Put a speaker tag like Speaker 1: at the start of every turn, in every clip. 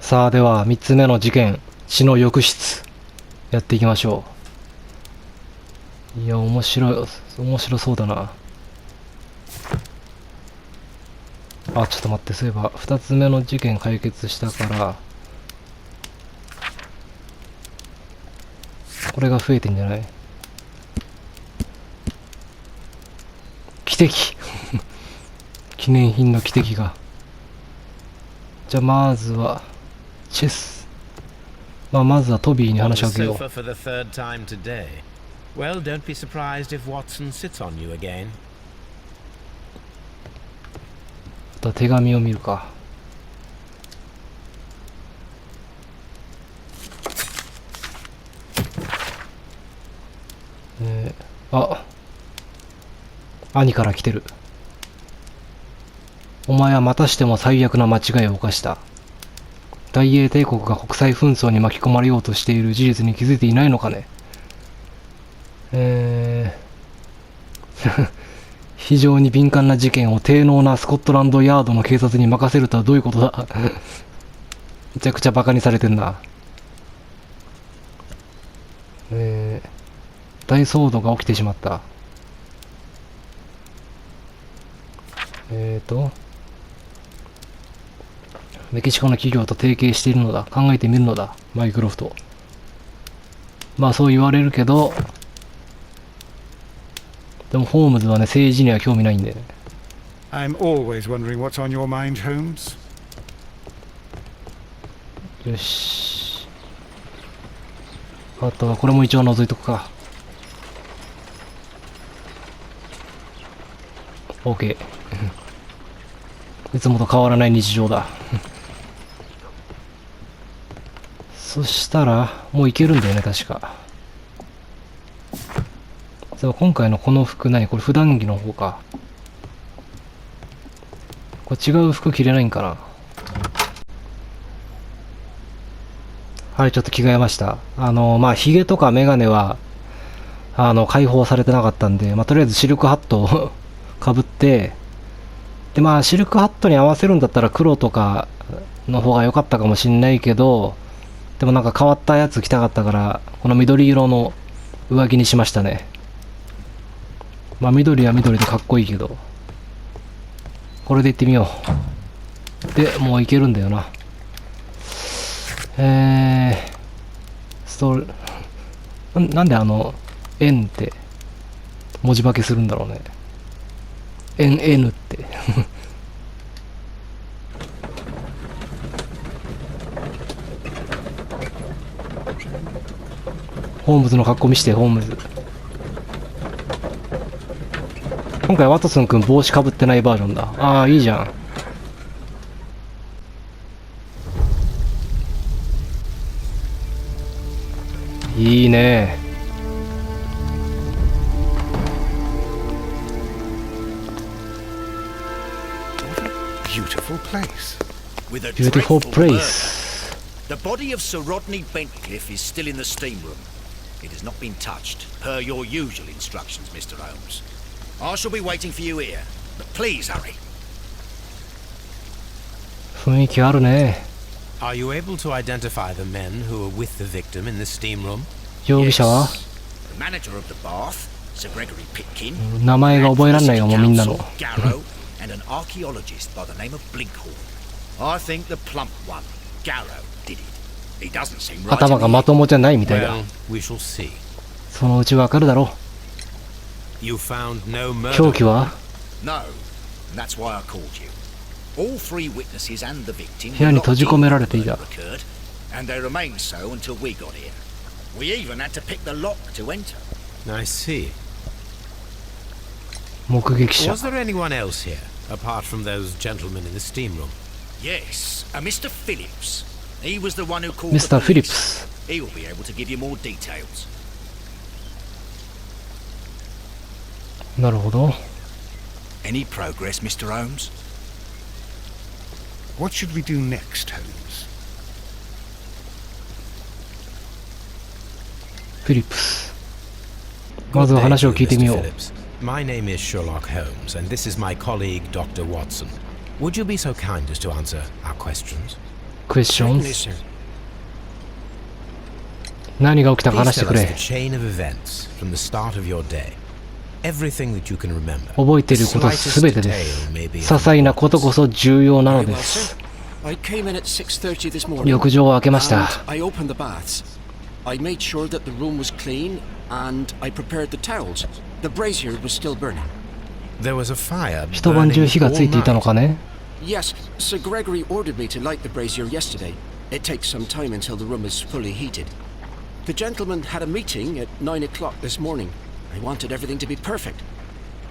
Speaker 1: さあ、では3つ目の事件、血の浴室やっていきましょう。いや、面白そうだな。あ、ちょっと待って、そういえば2つ目の事件解決したからこれが増えてんじゃない？奇跡記念品の奇跡が。じゃあまずはチェス。まずはトビーに話しかけよう。
Speaker 2: Well, don't be surprised if Watson sits on you again.
Speaker 1: あとは手紙を見るか。兄から来てる。お前はまたしても最悪な間違いを犯した。大英帝国が国際紛争に巻き込まれようとしている事実に気づいていないのかね。非常に敏感な事件を低能なスコットランドヤードの警察に任せるとはどういうことだめちゃくちゃバカにされてんな。大騒動が起きてしまった。メキシコの企業と提携しているのだ。考えてみるのだ、マイクロフト。まあそう言われるけど、でもホームズはね、政治には興味ないんでね。
Speaker 3: I'm always wondering what's on your mind, Holmes.
Speaker 1: よし。あとはこれも一応覗いとくか。OK いつもと変わらない日常だそしたらもういけるんだよね、確か。今回のこの服何？これ普段着の方か。これ違う服着れないんかな。はい、ちょっと着替えました。髭とかメガネは解放されてなかったんで、とりあえずシルクハットをかぶって、でシルクハットに合わせるんだったら黒とかの方が良かったかもしんないけど、でもなんか変わったやつ着たかったからこの緑色の上着にしましたね。緑は緑でかっこいいけど、これでいってみよう。でもういけるんだよな。なんでN って文字化けするんだろうね。NN ってホームズの格好見して、ホームズ。今回ワトソンくん帽子かぶってないバージョンだ。ああ、いいじゃん。いいね。
Speaker 3: Beautiful place.
Speaker 1: Beautiful place.
Speaker 4: The body of Sir Rodney Bentcliffe is still in the steam room. It has not been touched, per your usual instructions, Mr. Holmes. I shall be waiting for you here, but please hurry.
Speaker 1: 雰囲気あるね。
Speaker 2: Are you able to identify the men who were with the victim in the steam room?
Speaker 1: 容疑者は
Speaker 4: The manager of the bath, Sir Gregory Pitkin,
Speaker 1: 名前が覚えられないよ、もうみんなの。
Speaker 4: Garrow, and an archaeologist by the name of Blinkhorn. I think the plump one, Garrow, did it. He doesn't seem right.
Speaker 1: 頭がまともじゃないみたいだ。
Speaker 2: Well, we shall see.
Speaker 1: そのうちわかるだろう。
Speaker 2: You found no murder.
Speaker 1: 凶器は
Speaker 4: No, and that's why I called you. All three witnesses and the victim
Speaker 1: 部屋に閉じ込められていた。
Speaker 4: occurred, and they remained so until we got here. We even had to pick the lock to enter.
Speaker 2: I see.
Speaker 1: 目撃者。
Speaker 2: Was there anyone else here, apart from those gentlemen in the steam room?
Speaker 4: Yes, a Mr. Phillips. He was the one who called
Speaker 1: Mr.
Speaker 4: the police.
Speaker 1: Phillips.
Speaker 4: He will be able to give you more details.
Speaker 1: なるほど。
Speaker 4: Any progress, Mr. Holmes?
Speaker 3: What should we do next, Holmes?
Speaker 1: フィリップス。まずは話を聞いてみよう。
Speaker 2: My name is Sherlock Holmes, and this is my colleague, Dr. Watson. Would you be so kind as to answer our questions?
Speaker 1: questions?
Speaker 2: Certainly, sir.
Speaker 1: 何が起きたか
Speaker 2: Please
Speaker 1: 話して
Speaker 2: tell
Speaker 1: く
Speaker 2: us
Speaker 1: れ。
Speaker 2: the chain of events from the start of your day. Everything that you can remember.
Speaker 1: 覚えていること
Speaker 2: The
Speaker 1: すべ
Speaker 2: slightest
Speaker 1: てで
Speaker 2: detail
Speaker 1: す。
Speaker 2: may be
Speaker 1: 些
Speaker 2: of
Speaker 1: 細なことこ
Speaker 2: importance.
Speaker 1: そ重要なの
Speaker 5: Very
Speaker 1: で
Speaker 5: well,
Speaker 1: す。
Speaker 5: sir. I came in at 6:30 this morning.
Speaker 1: 浴場を開けました。
Speaker 5: And I opened the baths. I made sure that the room was clean and I prepared the towels. The brazier was still burning.
Speaker 2: There was a fire
Speaker 1: 一晩
Speaker 2: burning
Speaker 1: 中火がついていたの
Speaker 2: all
Speaker 1: か
Speaker 2: night.
Speaker 1: ね。
Speaker 5: Yes, Sir Gregory ordered me to light the brazier yesterday. It takes some time until the room is fully heated. The gentlemen had a meeting at 9 o'clock this morning. I wanted everything to be perfect.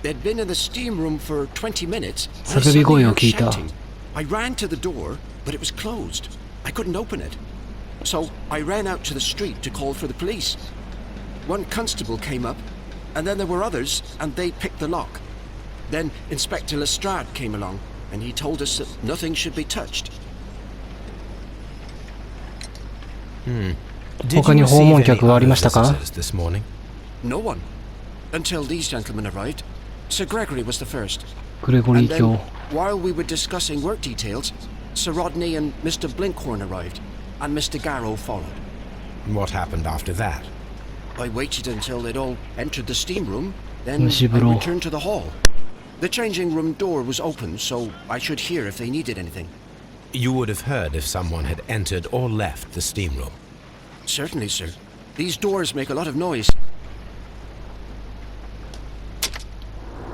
Speaker 5: They'd been in the steam room for 20 minutes. and I
Speaker 1: 叫び
Speaker 5: suddenly
Speaker 1: 声を
Speaker 5: heard
Speaker 1: 聞いた。
Speaker 5: shouting. I ran to the door, but it was closed. I couldn't open it. So I ran out to the street to call for the police. One constable came up, and then there were others, and they picked the lock. Then Inspector Lestrade came along, and he told us that nothing should be touched.
Speaker 2: Did
Speaker 1: 他
Speaker 2: you
Speaker 1: に訪
Speaker 2: receive
Speaker 1: 問
Speaker 2: any
Speaker 1: 客はあり
Speaker 2: other
Speaker 1: ましたか？
Speaker 2: visitors this morning?
Speaker 5: No one. Until these gentlemen arrived. Sir Gregory was the first.
Speaker 1: グレゴリ
Speaker 5: And
Speaker 1: ー
Speaker 5: then,
Speaker 1: 卿。
Speaker 5: while we were discussing work details, Sir Rodney and Mr. Blinkhorn arrived, and Mr. Garrow followed.
Speaker 2: What happened after that?
Speaker 5: I waited until they'd all entered the steam room, then I
Speaker 1: 蒸し風呂。
Speaker 5: returned to the hall. The changing room door was open, so I should hear if they needed anything.
Speaker 2: You would have heard if someone had entered or left the steam room.
Speaker 5: Certainly, sir. These doors make a lot of noise.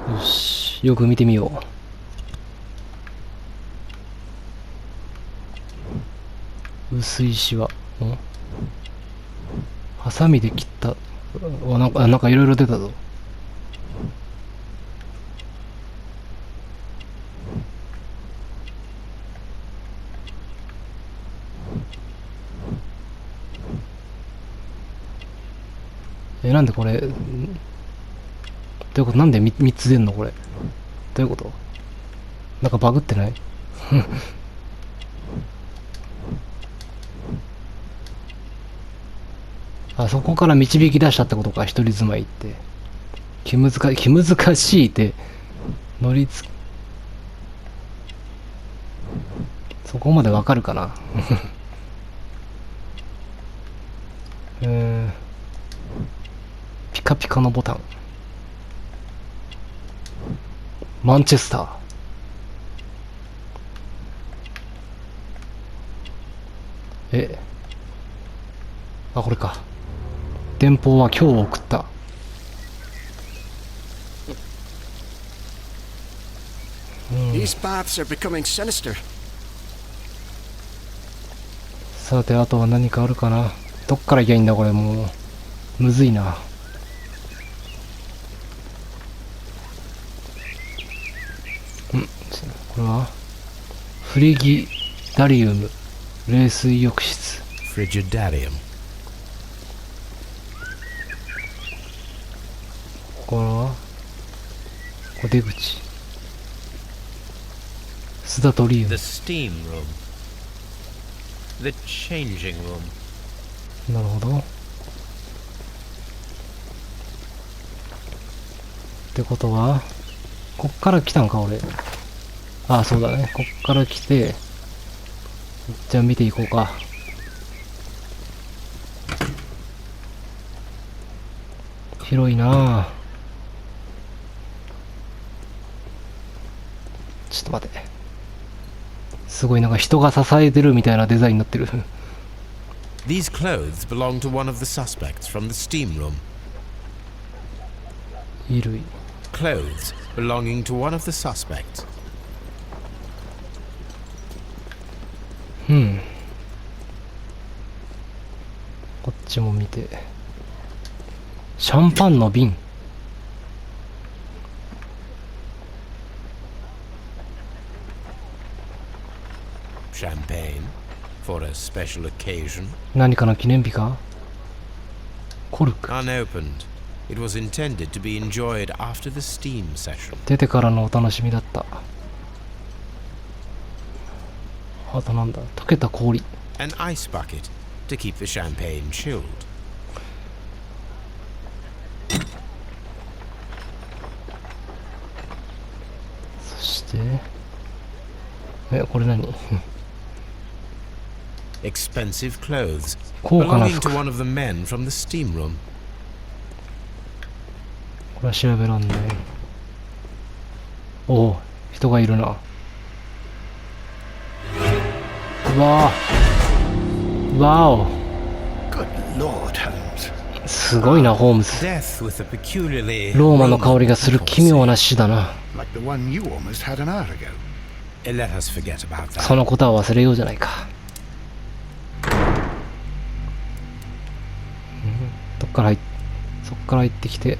Speaker 1: よし、よく見てみよう。薄いシワ。ハサミで切った。なんかいろいろ出たぞ。なんでこれ、どういうこと？なんで3つ出んのこれ。どういうこと？なんかバグってない？あそこから導き出したってことか、一人住まいって。気難しいって乗りつそこまでわかるかな。ピカピカのボタン。マンチェスター。あ、これか。電報は今日送った。
Speaker 5: These baths are becoming sinister.
Speaker 1: さて、あとは何かあるかな。どっから行きゃいいんだこれ、もう。むずいな。これはフリギダリウム冷水浴室。
Speaker 2: Frigidarium.
Speaker 1: これはこれ出口。スダトリウム。
Speaker 6: The steam room. The changing room.
Speaker 1: なるほど。ってことはこっから来たんか俺。あ、そうだね。こっから来て、じゃあ見ていこうか。広いなぁ。ちょっと待って。すごいなんか人が支えてるみたいなデザインになってる。
Speaker 2: These clothes belong to one of the suspects from the steam room.
Speaker 1: 衣類。
Speaker 2: Clothes belonging to one of the suspects.
Speaker 1: こっちも見て。シャンパンの瓶。
Speaker 2: Champagne for a special occasion.
Speaker 1: 何かの記念日か？コルク。
Speaker 2: Unopened. It was intended to be enjoyed after the steam session.
Speaker 1: 出てからのお楽しみだった。あとなんだ？溶けた氷。
Speaker 2: An ice bucket to keep the champagne chilled.
Speaker 1: そしてこれ何？
Speaker 2: expensive clothes
Speaker 1: 高価な
Speaker 2: belonging to
Speaker 1: 服。
Speaker 2: one of the men from the steam room.
Speaker 1: これは調べらんない。おお、人がいるな。わーわお。
Speaker 3: Good Lord, Holmes.
Speaker 1: すごいな、ホームズ。
Speaker 2: Death with a peculiarly
Speaker 1: ローマの香りがする
Speaker 2: Roman
Speaker 1: 奇妙な死だな。
Speaker 3: Like the one you almost had an hour ago.
Speaker 2: Let us forget about that.
Speaker 1: そのことは忘れようじゃないか。どっからそっから入ってきて、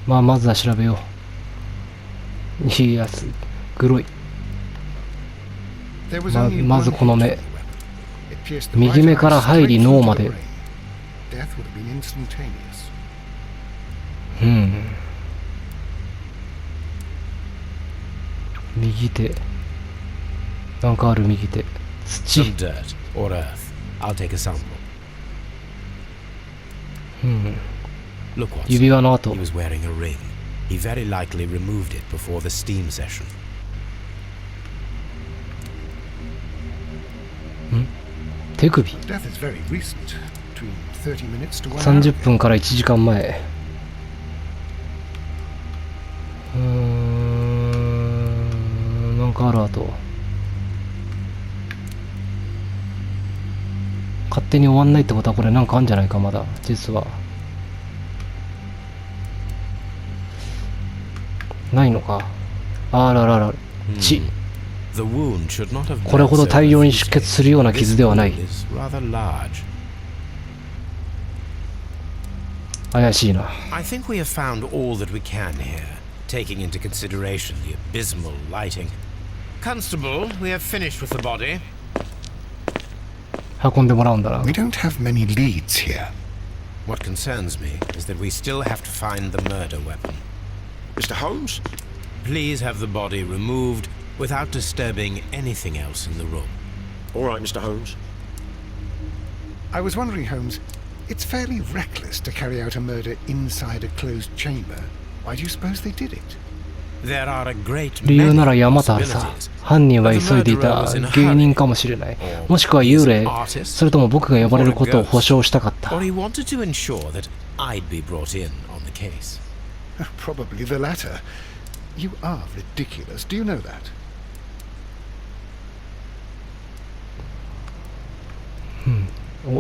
Speaker 1: まあまずは調べよう。いいやつ、グロい。
Speaker 3: There was only
Speaker 1: まず
Speaker 3: one
Speaker 1: この
Speaker 3: hit
Speaker 1: 目。
Speaker 3: to the weapon. It pierced the
Speaker 1: 右
Speaker 3: right
Speaker 1: 目から
Speaker 3: eye
Speaker 1: 入り
Speaker 3: straight
Speaker 1: 脳
Speaker 3: through
Speaker 1: ま
Speaker 3: the
Speaker 1: で。
Speaker 3: brain. Death would have been instantaneous.
Speaker 1: 右手。なんかある右手。土。
Speaker 2: Some dirt or earth. I'll take a sample. Look, Watson.
Speaker 1: 指輪の跡
Speaker 2: He。was wearing a ring. He very likely removed it before the steam session.
Speaker 1: 手首。
Speaker 3: Death is very recent. Between 30 minutes to 1 hour.
Speaker 1: 30分から1時間前。なんかある跡。勝手に終わんないってことはこれなんかあるんじゃないか、まだ実は。ないのか。あららら、血。
Speaker 2: The wound should not have
Speaker 1: これほど大量に出血するような傷ではない。
Speaker 2: This wound is rather large.
Speaker 1: 怪しいな。
Speaker 2: I think we have found all that we can here, taking into consideration the abysmal lighting. Constable, we have finished with the body.
Speaker 1: 運んでもらうんだな。
Speaker 3: We don't have many leads here.
Speaker 2: What concerns me is that we still have to find the murder weapon.
Speaker 5: Mr. Holmes?
Speaker 2: Please have the body removed without disturbing anything else in the room.
Speaker 5: All right, Mr. Holmes.
Speaker 3: I was wondering, Holmes, it's fairly reckless to carry out a murder inside a closed chamber. Why do you suppose they did it?
Speaker 2: There are a great
Speaker 1: 理由なら
Speaker 2: many
Speaker 1: 山田さ。
Speaker 2: possibilities.
Speaker 1: 犯人は急いでいた芸人かもしれない。もしくは幽霊、それとも僕が呼ばれることを保証したかった。
Speaker 2: Or he wanted to ensure that I'd be brought in on the case.
Speaker 3: Probably the latter. You are ridiculous. Do you know that?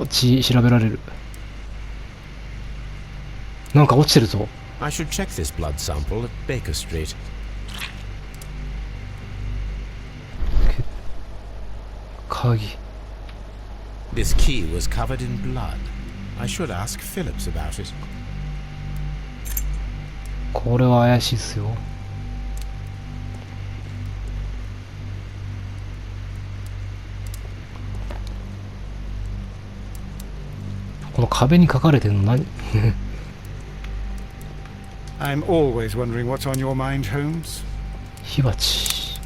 Speaker 1: 血調べられる。なんか落ちてるぞ。
Speaker 2: I should check this blood sample at Baker Street.
Speaker 1: 鍵。
Speaker 2: This key was covered in blood. I should ask Phillips about it.
Speaker 1: これは怪しいっすよ。この壁に書かれてるの何？
Speaker 3: I'm always wondering what's on your mind, Holmes.
Speaker 1: 火鉢。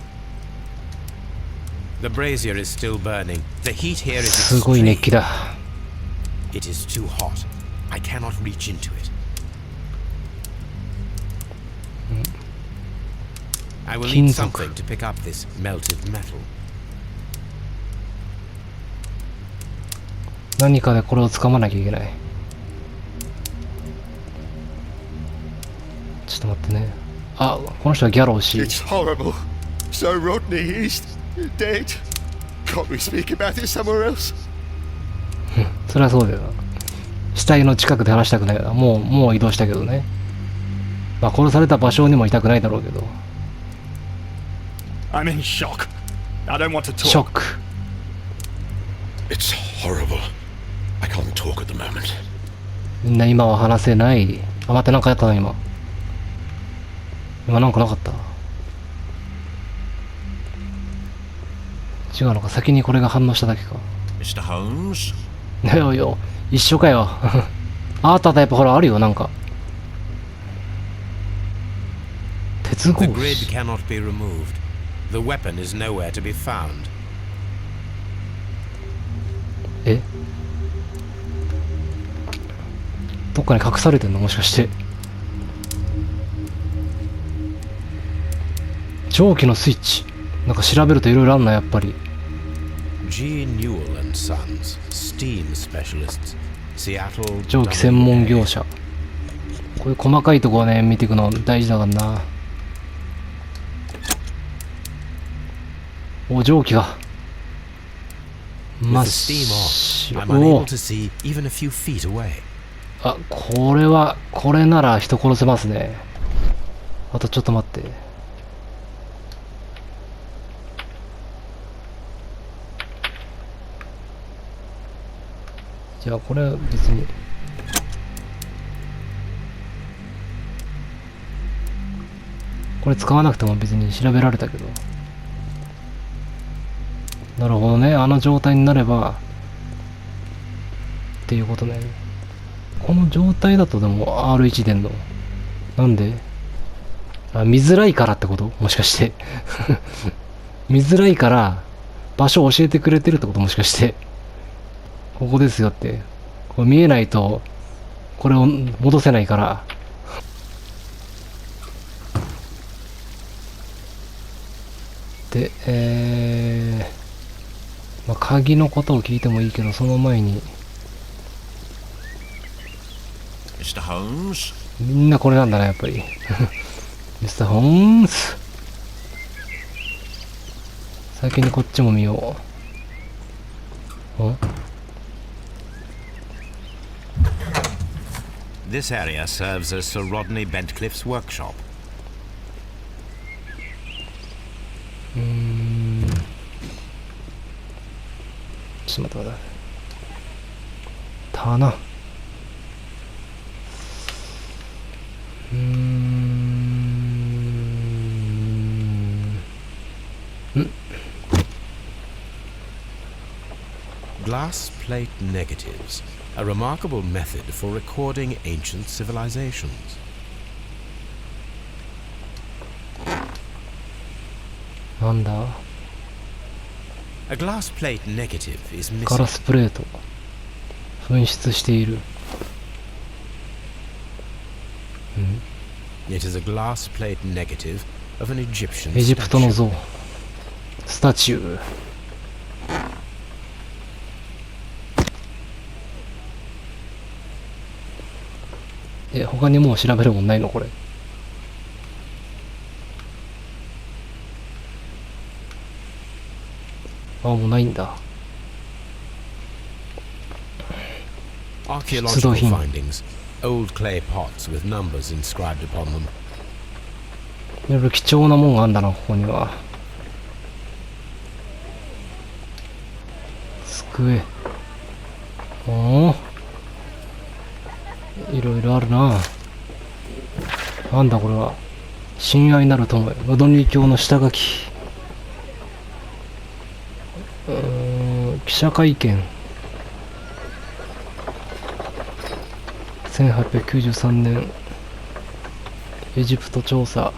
Speaker 2: The brazier is still burning. The heat here is
Speaker 1: すごい熱気
Speaker 2: extreme.
Speaker 1: だ。
Speaker 2: It is too hot. I cannot reach into it. I will need
Speaker 1: 金属。
Speaker 2: something to pick up this melted metal.
Speaker 1: 何かでこれを掴まなきゃいけない。ちょっと待ってね。あ、この人はギャロー氏。
Speaker 5: It's horrible. So Rodney, he's dead. Can't we speak about it somewhere else?
Speaker 1: それはそうだよな。死体の近くで話したくないよな。もう移動したけどね。まあ殺された場所にもいたくないだろうけど。
Speaker 7: I'm in shock. I don't want to talk.
Speaker 1: ショック。
Speaker 5: It's horrible. I can't talk at the moment.
Speaker 1: みんな今は話せない。あ、待って、なんかやったな、今。今なんかなかった。違うのか、先にこれが反応しただけか。
Speaker 4: Mr. Holmes?
Speaker 1: いやいや、一緒かよ。あったやっぱほら、あるよ、なんか。鉄
Speaker 2: The
Speaker 1: 格
Speaker 2: grid
Speaker 1: 子。
Speaker 2: cannot be removed. The weapon is nowhere to be found.
Speaker 1: え？どっかに隠されてんのもしかして。蒸気のスイッチ。なんか調べるといろいろあんな、やっぱり。
Speaker 2: G. Newell and Sons, Steam Specialists, Seattle.
Speaker 1: 蒸気専門業者。こういう細かいとこはね、見ていくの大事だからな。お、蒸気が。
Speaker 2: With
Speaker 1: 真っ
Speaker 2: the steam
Speaker 1: 白。
Speaker 2: off, I'm unable
Speaker 1: お
Speaker 2: to see even a few feet away.
Speaker 1: あ、これなら人殺せますね。あとちょっと待って。じゃあこれは別に。これ使わなくても別に調べられたけど。なるほどね。あの状態になれば。っていうことね。この状態だとでも R1 出んのなんで見づらいからってこともしかして見づらいから場所を教えてくれてるってこともしかしてここですよってこれ見えないとこれを戻せないからでまあ、鍵のことを聞いてもいいけどその前に
Speaker 4: Mr. Holmes?
Speaker 1: みんなこれなんだなやっぱりミスター・ホームズ先にこっちも見よう。ん
Speaker 2: This area serves as Sir Rodney Bentcliffe's workshop.
Speaker 1: ちょっと待って。棚。
Speaker 2: Glass plate negatives, a remarkable method for recording ancient civilizations.
Speaker 1: なんだ
Speaker 2: A glass plate negative is
Speaker 1: ガラ
Speaker 2: missing.
Speaker 1: スプレート。紛失している。
Speaker 2: It is a glass plate negative of an Egyptian
Speaker 1: エジプトの
Speaker 2: statue.
Speaker 1: 像。スタチュー。他にもう調べるもんないのこれ。もうないんだ。
Speaker 2: Archaeological
Speaker 1: 出土品。
Speaker 2: findings, old clay pots with numbers inscribed upon them.
Speaker 1: いろいろ貴重なもんがあんだな、ここには。机。おお。いろいろあるな。なんだこれは。親愛なる友へ、ロドニー教の下書き。記者会見。1893年。エジプト調査。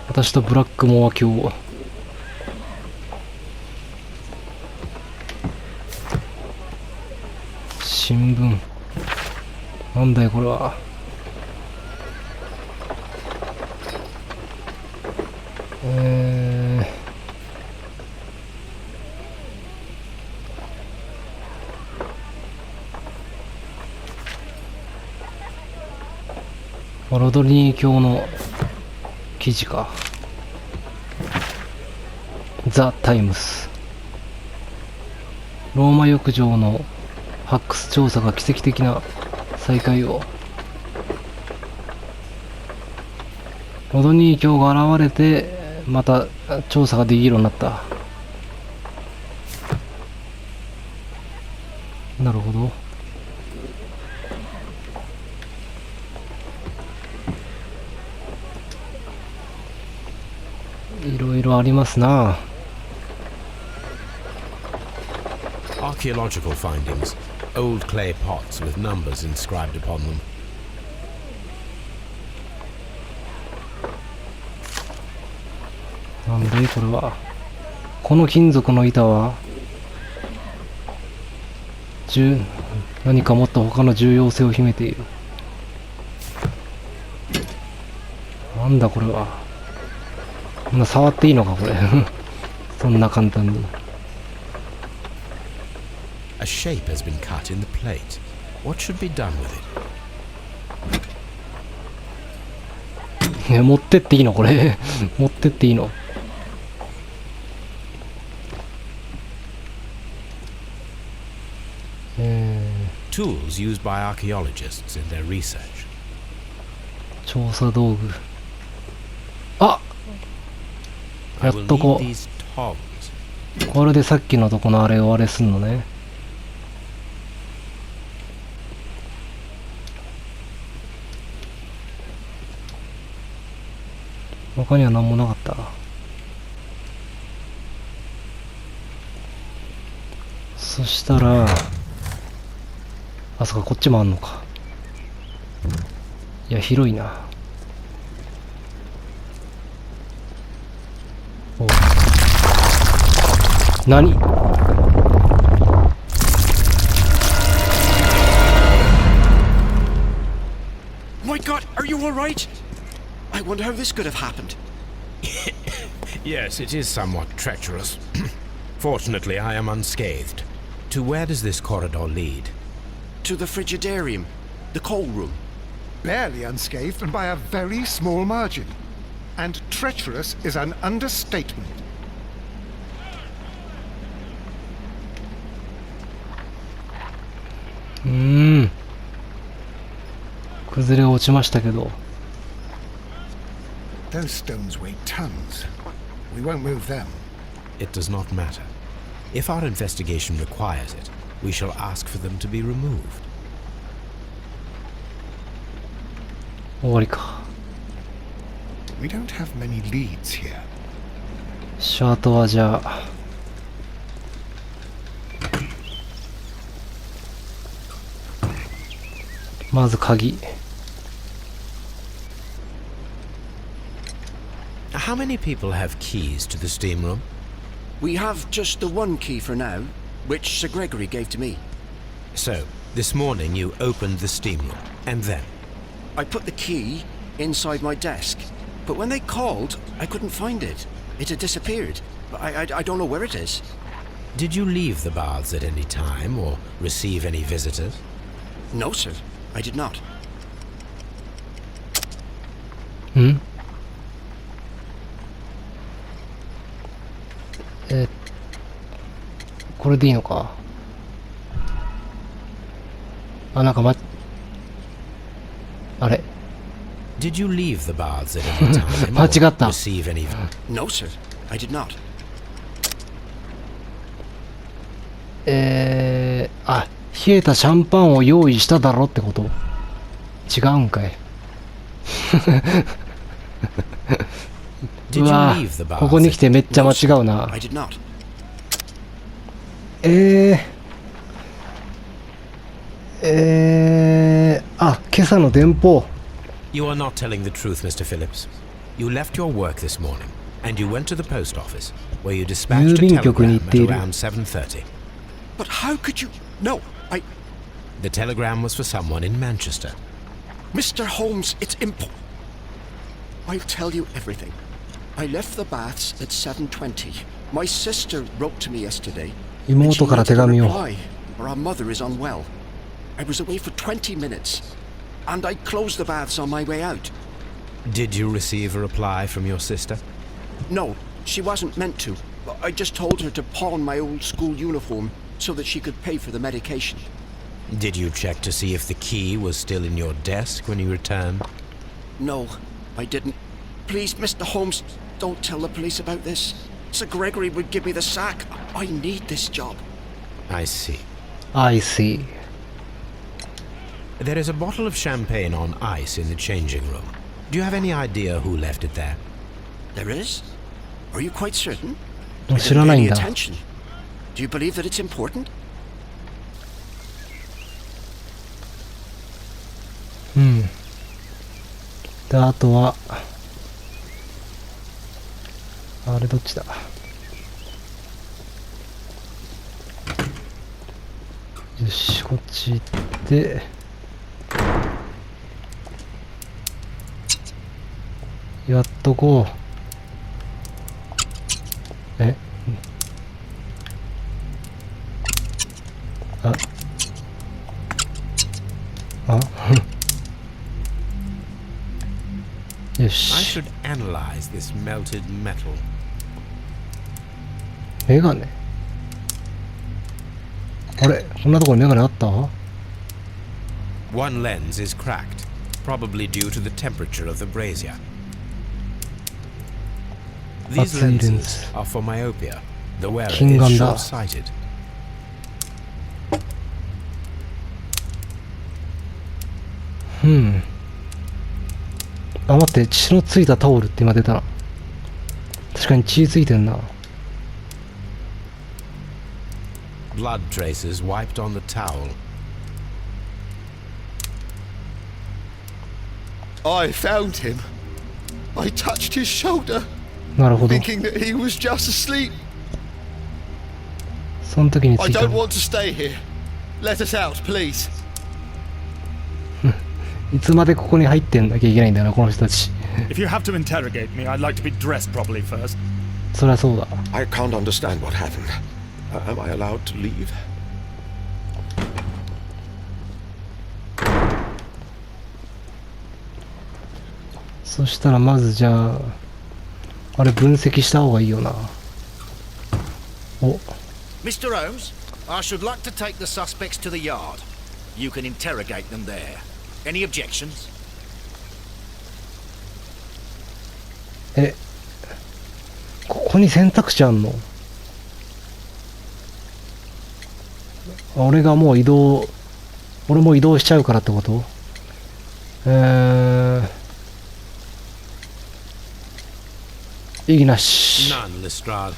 Speaker 1: 私とブラックモア教。新聞。なんだよこれは。ロドニー教の記事か。ザ・タイムス。ローマ浴場の発掘調査が奇跡的な再開を。ロドニー教が現れてまた調査ができるようになった。なるほど。いろいろありますな。
Speaker 2: Archaeological findings, old clay pots with numbers inscribed upon them.
Speaker 1: なんだいこれは。この金属の板は何かもっと他の重要性を秘めている。なんだこれは。こんな触っていいのかこれ。そんな簡単に。
Speaker 2: A shape has been cut in the plate. What should be done with it?
Speaker 1: 持ってっていいのこれ。持ってっていいの。
Speaker 2: Tools used by archaeologists in their research.
Speaker 1: 調査道具。あ、や
Speaker 2: I
Speaker 1: っ
Speaker 2: will
Speaker 1: と
Speaker 2: need
Speaker 1: こ
Speaker 2: these tongs.
Speaker 1: う。これでさっきのとこのあれをあれすんのね。他には何もなかった。そしたら、あ、そっか、こっちもあんのか。いや、広いな。お、何？
Speaker 5: My God, are you all right? I wonder how this could have happened.
Speaker 2: Yes, it is somewhat treacherous. Fortunately, I am unscathed. To where does this corridor lead?
Speaker 5: To the frigidarium, the coal room.
Speaker 3: Barely unscathed and by a very small margin. And treacherous is an understatement.
Speaker 1: 崩れ落ちましたけど。
Speaker 3: Those stones weigh tons. We won't move them.
Speaker 2: It does not matter. If our investigation requires it, we shall ask for them to be removed.
Speaker 1: 終わりか。
Speaker 3: We don't have many leads here.
Speaker 1: シャートはじゃあ。まず鍵。
Speaker 2: How many people have keys to the steam room?
Speaker 5: We have just the one key for now, which Sir Gregory gave to me.
Speaker 2: So, this morning you opened the steam room, and then?
Speaker 5: I put the key inside my desk, but when they called, I couldn't find it. It had disappeared. I don't know where it is.
Speaker 2: Did you leave the baths at any time, or receive any visitors?
Speaker 5: No, sir, I did not.
Speaker 1: これでいいのか。あ、なんかあれ
Speaker 2: Did you leave the baths at any time,
Speaker 1: 間違った。
Speaker 2: or receive any...
Speaker 5: No, sir, I did not.
Speaker 1: あ、冷えたシャンパンを用意しただろってこと？違うんかい。うわぁ、ここに来てめっちゃ間違うな。
Speaker 5: I did not.
Speaker 1: あ、今朝の電報。
Speaker 2: You are not telling the truth, Mr. Phillips. You left your work this morning, and you went to the post office, where you dispatched a
Speaker 1: 郵便局に
Speaker 2: telegram
Speaker 1: 行って
Speaker 2: at
Speaker 1: いる。
Speaker 2: around 7:30.
Speaker 5: But how could you... No,
Speaker 2: The telegram was for someone in Manchester.
Speaker 5: Mr. Holmes, it's I'll tell you everything. I left the baths at 7:20. My sister wrote to me yesterday. and she
Speaker 1: 妹から手
Speaker 5: needed a
Speaker 1: 紙を。
Speaker 5: reply, or our mother is unwell. I was away for 20 minutes, and I closed the baths on my way out.
Speaker 2: Did you receive a reply from your sister?
Speaker 5: No, she wasn't meant to. I just told her to pawn my old school uniform so that she could pay for the medication.
Speaker 2: Did you check to see if the key was still in your desk when you returned?
Speaker 5: No, I didn't. Please, Mr. Holmes, don't tell the police about this. Sir Gregory would give me the sack. I need this job.
Speaker 2: I see.
Speaker 1: I see.
Speaker 2: There is a bottle of champagne on ice in the changing room. Do you have any idea who left it there?
Speaker 5: There is? Are you quite certain?
Speaker 1: 知らないん
Speaker 5: Pay any
Speaker 1: だ。
Speaker 5: attention. Do you believe that it's important?
Speaker 1: で、あとは、あれどっちだ。よし、こっち行って、やっとこう。あよ
Speaker 2: I
Speaker 1: し。
Speaker 2: should analyze this melted metal.
Speaker 1: メガネ。あれ、こんなところにメガネあった？
Speaker 2: One lens is cracked, probably due to the temperature of the brazier. These
Speaker 1: That's the
Speaker 2: lenses
Speaker 1: lens.
Speaker 2: are for myopia. The wearer is
Speaker 1: Kinganda.
Speaker 2: short-sighted.
Speaker 1: あ、待って、血のついたタオルって今出たな。確かに血ついてんな。
Speaker 2: Blood traces wiped on the towel.
Speaker 8: I found him. I touched his shoulder,
Speaker 1: なるほど。
Speaker 8: thinking that he was just asleep.
Speaker 1: その時につ
Speaker 8: I
Speaker 1: いた
Speaker 8: don't
Speaker 1: の。
Speaker 8: want to stay here. Let us out, please.
Speaker 1: いつまでここに入ってんなきゃいけないんだよな、この人たち。
Speaker 7: If you have to interrogate me, I'd like to be dressed properly first.
Speaker 1: そりゃそうだ。
Speaker 8: I can't understand what happened. Am I allowed to leave?
Speaker 1: そしたらまずじゃあ、あれ分析した方がいいよな。お、
Speaker 4: Mr. Holmes, I should like to take the suspects to the yard. You can interrogate them there. Any objections?
Speaker 1: ここに選択肢あんの？俺がもう俺も移動しちゃうからってこと？意義なし。
Speaker 2: None, Lestrade.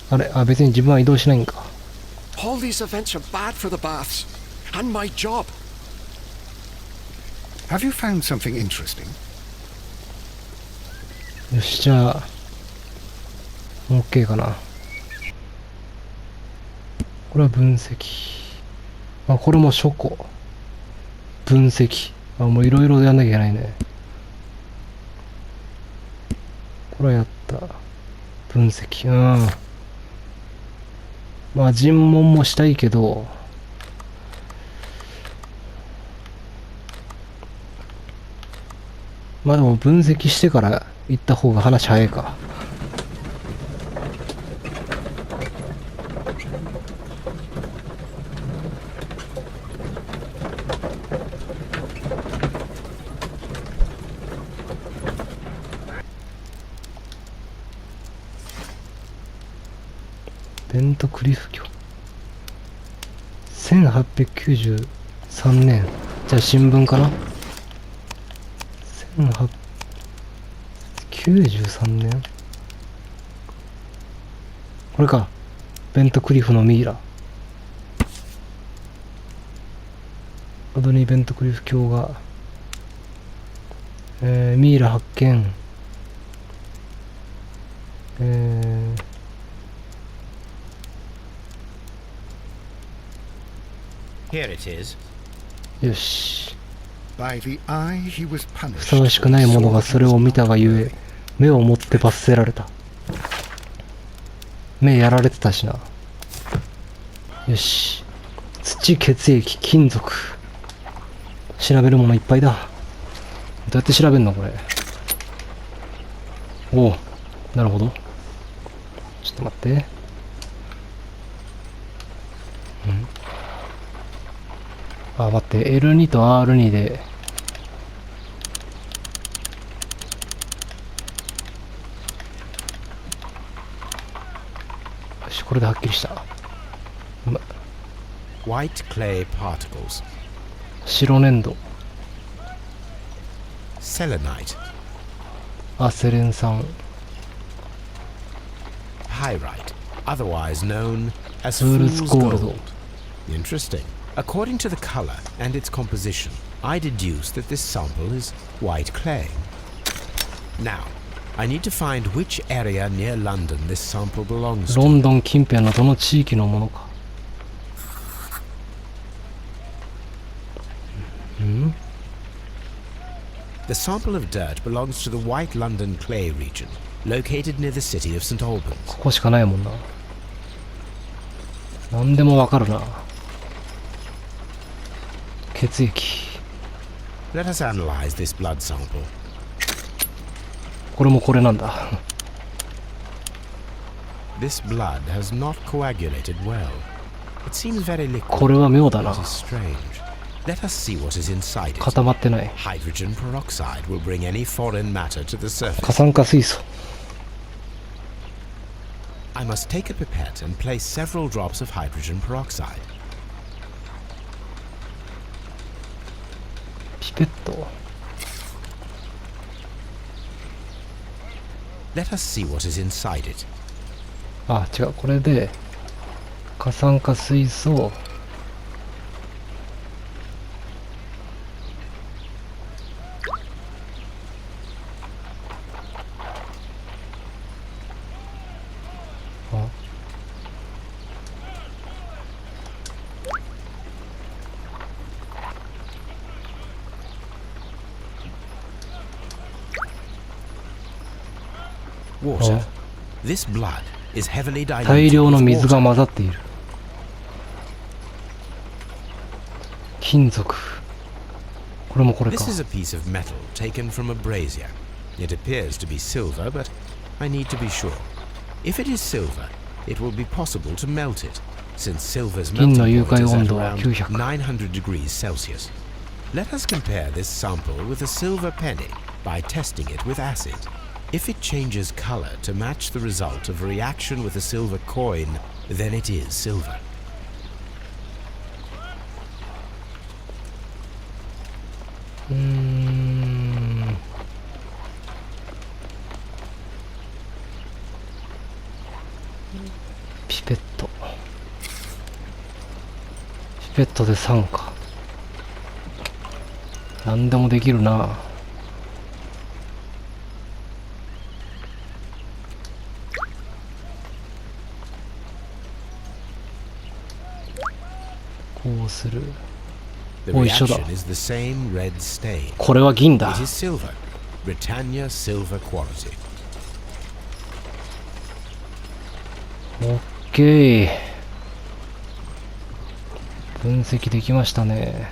Speaker 1: あれ、別に自分は移動しないんか。
Speaker 5: All these events are bad for the baths. And my job.
Speaker 3: Have you found something interesting?
Speaker 1: よし、じゃあ、OK かな。これは分析。これも書庫。分析。もういろいろやんなきゃいけないね。これはやった。分析。尋問もしたいけど、でも分析してから行った方が話早いか。ベントクリフ教1893年。じゃあ新聞かな。1893年。これか。ベントクリフのミイラ。ロドニー・ベントクリフ教が、ミイラ発見。
Speaker 2: Here it is.
Speaker 1: よし。
Speaker 3: By the eye he was
Speaker 1: ふ
Speaker 3: punished.
Speaker 1: さわしくない者がそれを見たがゆえ、目を持って罰せられた。目やられてたしな。よし。土、血液、金属。調べるものいっぱいだ。どうやって調べるのこれ。おお、なるほど。ちょっと待って。待って、L2 と R2 で。よし、これではっきりした。
Speaker 2: White clay particles.
Speaker 1: 白粘土。
Speaker 2: Selenite.
Speaker 1: セレン酸。
Speaker 2: Pyrite, otherwise known as
Speaker 1: Fool's
Speaker 2: fool's
Speaker 1: gold.
Speaker 2: gold. Interesting. According to the color and its composition, I deduce that this sample is white clay. Now, I need to find which area near London this sample belongs
Speaker 1: ロ
Speaker 2: to.
Speaker 1: ンドン近辺のどの地域のものか。
Speaker 2: The sample of dirt belongs to the White London clay region, located near the city of St. Albans.
Speaker 1: ここしかないもんな。なんでもわかるな。血液。
Speaker 2: Let us analyze this blood sample.
Speaker 1: これもこれなんだ。
Speaker 2: This blood has not coagulated well. It seems very liquid.
Speaker 1: これは妙だな。
Speaker 2: It is strange. Let us see what is inside it.
Speaker 1: 固まってない。
Speaker 2: Hydrogen peroxide will bring any foreign matter to the
Speaker 1: 過
Speaker 2: surface.
Speaker 1: 酸化水素。
Speaker 2: I must take a pipette and place several drops of hydrogen peroxide.
Speaker 1: ピペット。
Speaker 2: Let us see what is inside it.
Speaker 1: あ、違う。これで過酸化水素。あ、
Speaker 2: Water. This blood is heavily
Speaker 1: 大
Speaker 2: diluted
Speaker 1: 量の
Speaker 2: with
Speaker 1: 水が
Speaker 2: water.
Speaker 1: 混ざっている。金属。これもこれか。
Speaker 2: This is a piece of metal taken from a brazier. It appears to be silver, but I need to be sure. If it is silver, it will be possible to melt it, since silver's
Speaker 1: 銀の
Speaker 2: melting
Speaker 1: 融
Speaker 2: point
Speaker 1: 解
Speaker 2: is
Speaker 1: 温
Speaker 2: at
Speaker 1: 度は
Speaker 2: around
Speaker 1: 900。
Speaker 2: 900 degrees Celsius. Let us compare this sample with a silver penny by testing it with acid. If it changes color to match the result of a reaction with a silver coin, then it is silver.
Speaker 1: ピペット。ピペットで酸か。なんでもできるな。こうする。
Speaker 2: The
Speaker 1: お、一緒だ。
Speaker 2: reaction is the same red stain.
Speaker 1: これは銀だ。
Speaker 2: It is silver. Britannia silver quality.
Speaker 1: オッケー。分析できましたね。